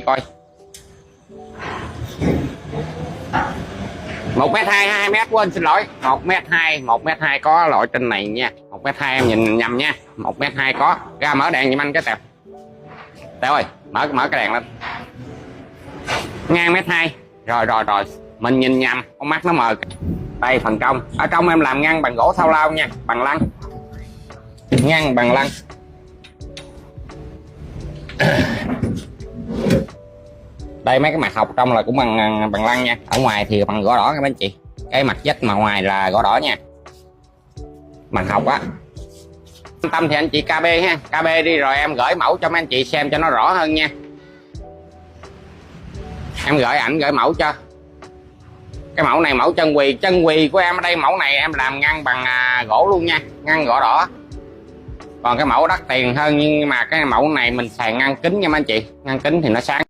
coi 1m2 2m, quên xin lỗi, 1m2 có loại trên này nha. 1m2 em nhìn nhầm nha, 1m2 có. Ra mở đèn giùm anh cái Tèo. Tèo ơi, mở cái đèn lên. Ngang 1m2. Rồi mình nhìn nhầm, con mắt nó mờ. Đây phần trong, ở trong em làm ngăn bằng gỗ thau lao nha, bằng lăng, ngăn bằng lăng. Đây mấy cái mặt học trong là cũng bằng lăng nha, ở ngoài thì bằng gỗ đỏ các anh chị. Cái mặt vách mà ngoài là gỗ đỏ nha, bằng học á. Quan tâm thì anh chị KB ha, KB đi rồi em gửi mẫu cho mấy anh chị xem cho nó rõ hơn nha. Em gửi ảnh gửi mẫu cho. Cái mẫu này mẫu chân quỳ của em ở đây, mẫu này em làm ngăn bằng gỗ luôn nha, ngăn gỗ đỏ. Còn cái mẫu đắt tiền hơn nhưng mà cái mẫu này mình xài ngăn kính nha mấy anh chị, ngăn kính thì nó sáng.